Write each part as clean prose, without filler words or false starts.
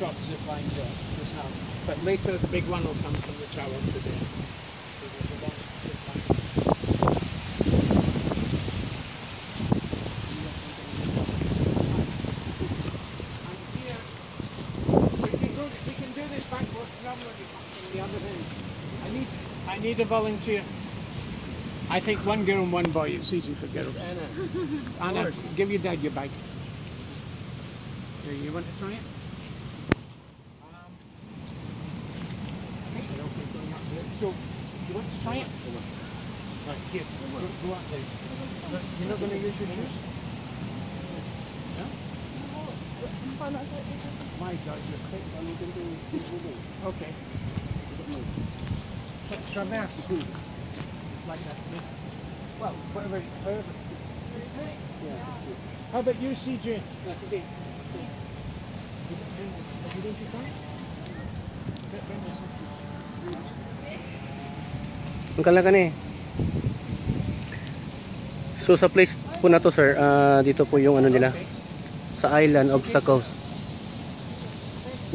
short zip line there just now. But later the big one will come from the tower to there. So there's a long zip line. And here, we can do this backwards normally from the other end. I need a volunteer. I think one girl and one boy. It's easy for girls. Anna, give your dad your bag. Here, you want to try it? So, you want to try it? Right, here, go up there. You're not going to use your shoes? No? My God, you're quick. Okay. Traverse the food. Like that. Well, however. Yeah. How about you, CJ? That's okay. Ang kalakan eh. So sa place po na to, sir, dito po yung ano nila. Sa island of Sakos.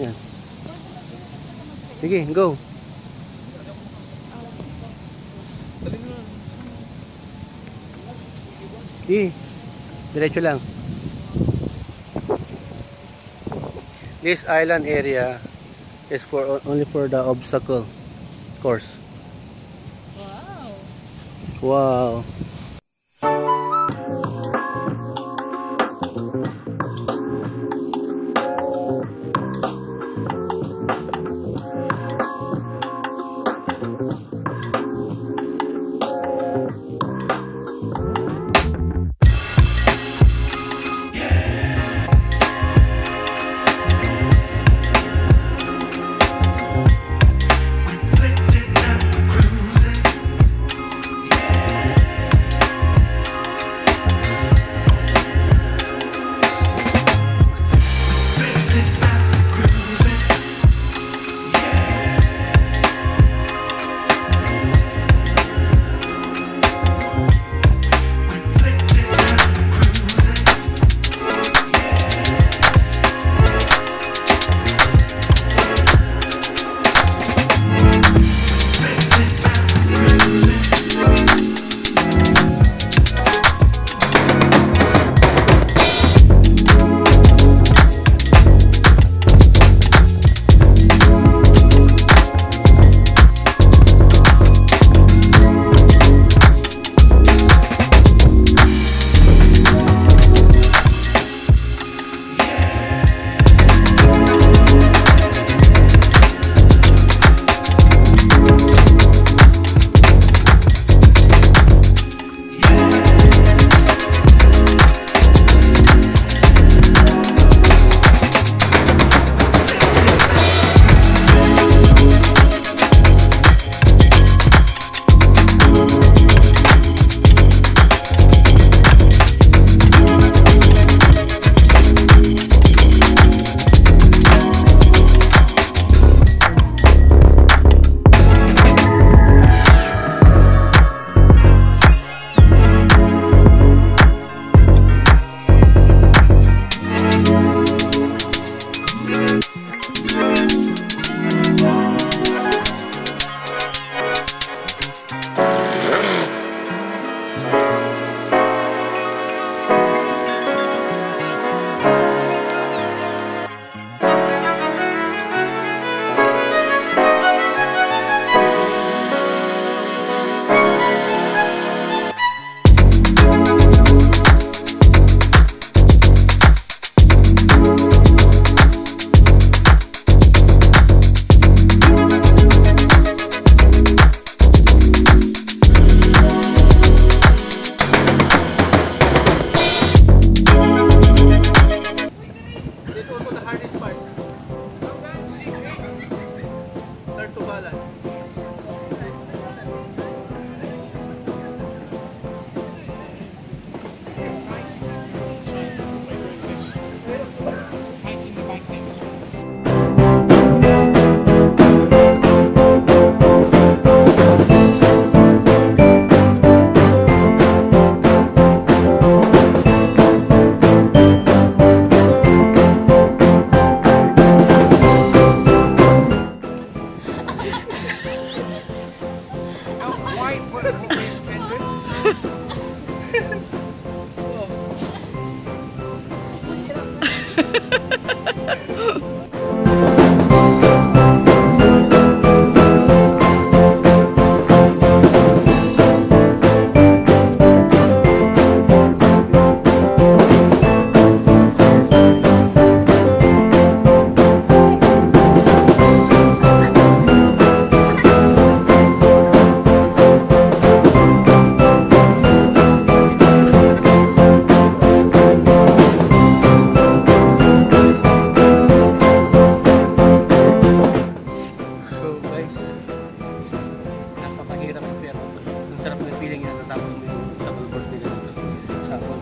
Yan. Sige, go. Diretso lang. This island area is for only for the obstacle course. Wow.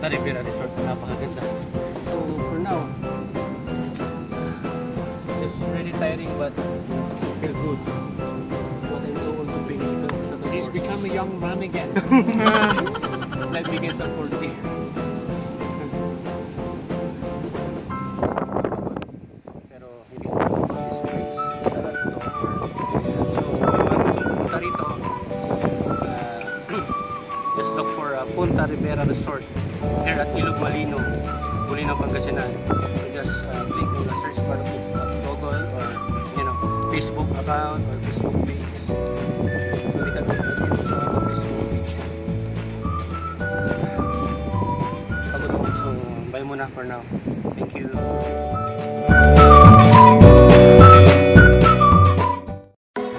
Riviera Resort, napakaganda. So for now, it's really tiring but feel good. But I'm so old to finish the He's become a young man again. Life begins at 40. Pero hindi ko this place sa lahat to offer. So kung gusto pumunta rito, just look for Punta Riviera Resort here at Bolinao, Pangasinan. So just click on the search bar of Google or Facebook account or Facebook page. So we can dito sa Facebook page. Pagod ako, so bye muna for now. Thank you.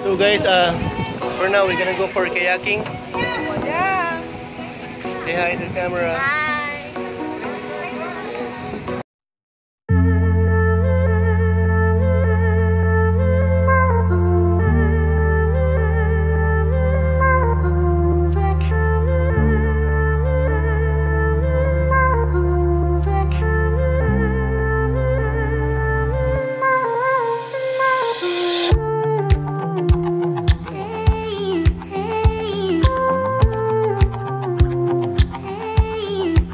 So guys, for now we're gonna go for kayaking. Say hi to the camera. Hi. Hey.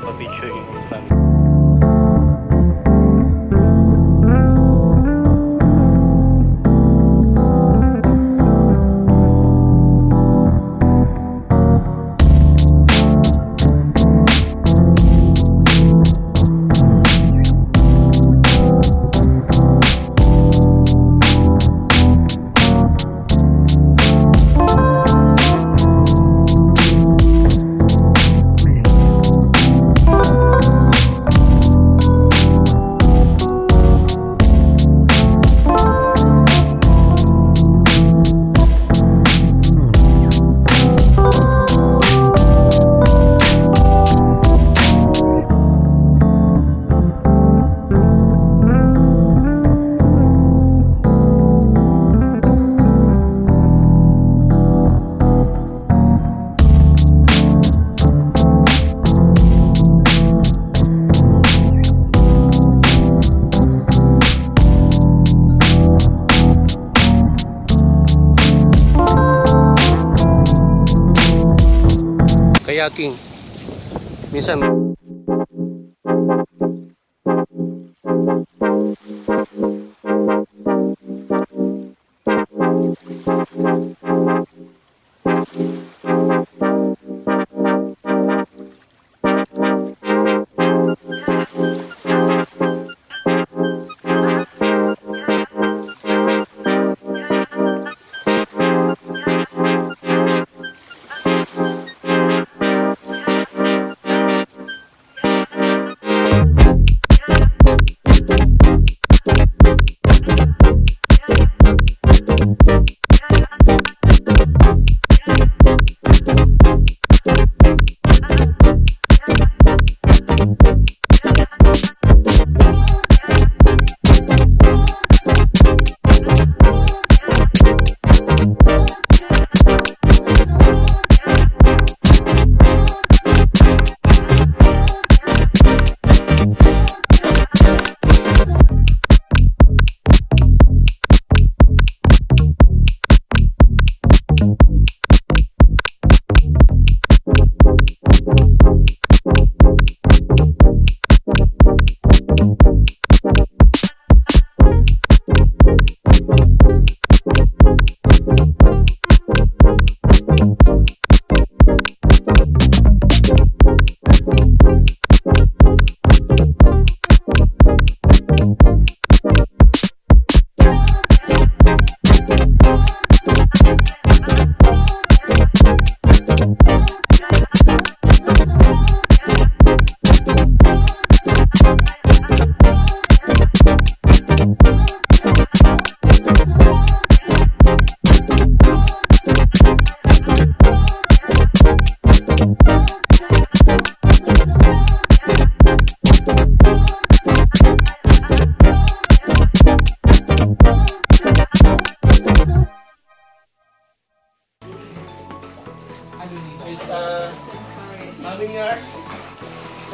mapapicture yung family. Kayaking. Minsan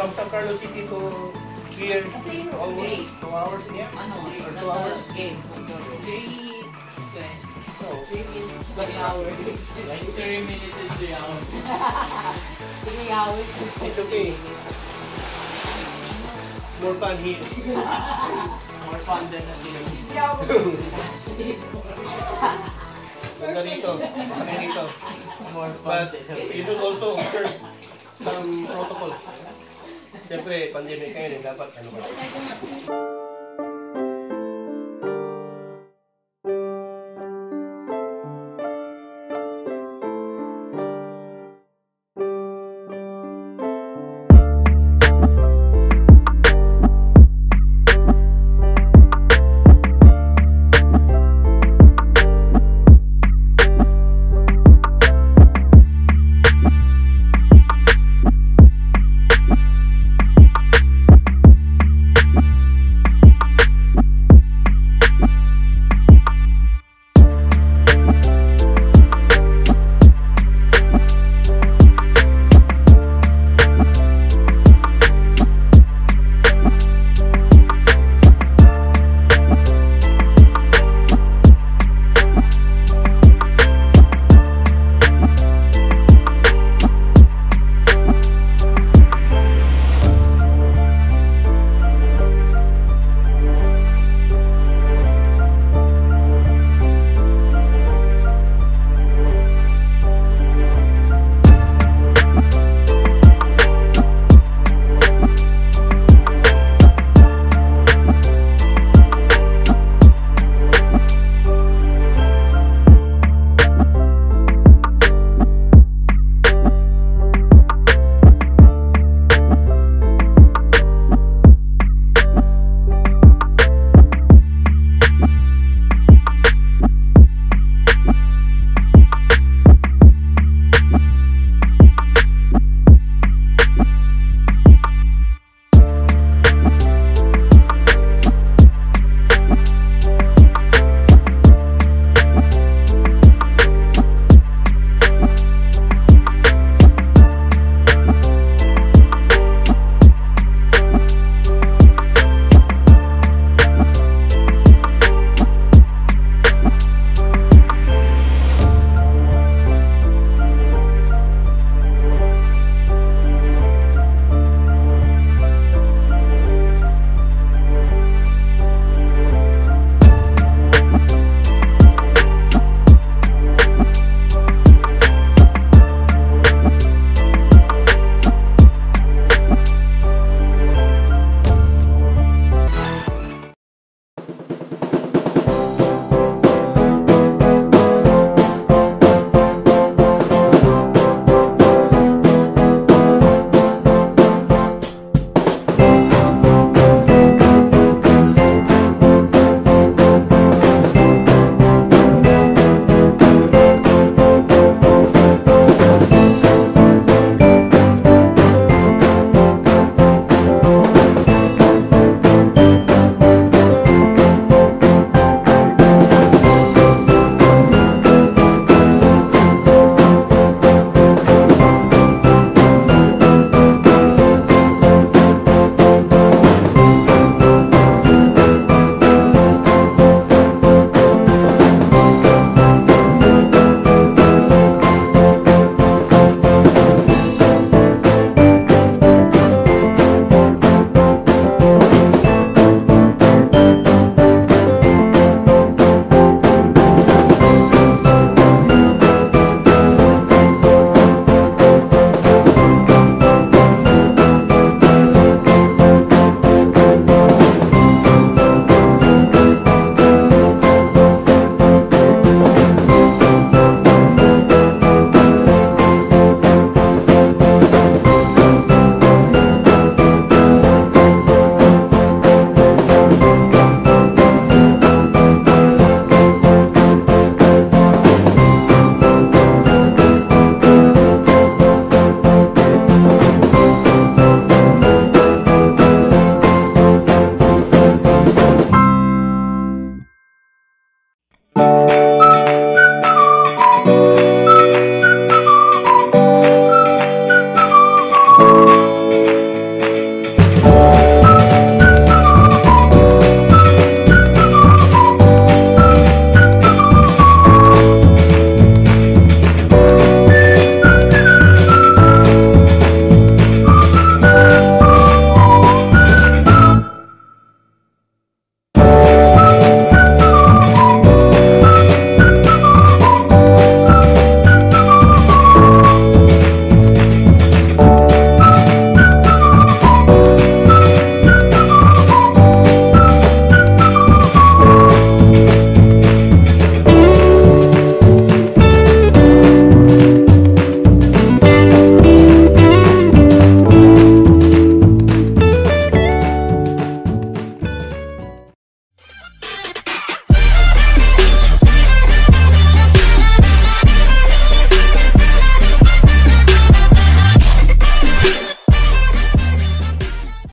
from San Carlos City to here, almost 2 hours in here? 2 hours? 3 minutes, 3 hours. Like 3 minutes is 3 hours. 3 hours. It's okay. More fun here. More fun than at the Ganda dito. Ganda dito. More fun But than at you should also observe some protocols. Siyempre, pandemic ngayon, dapat ano ba?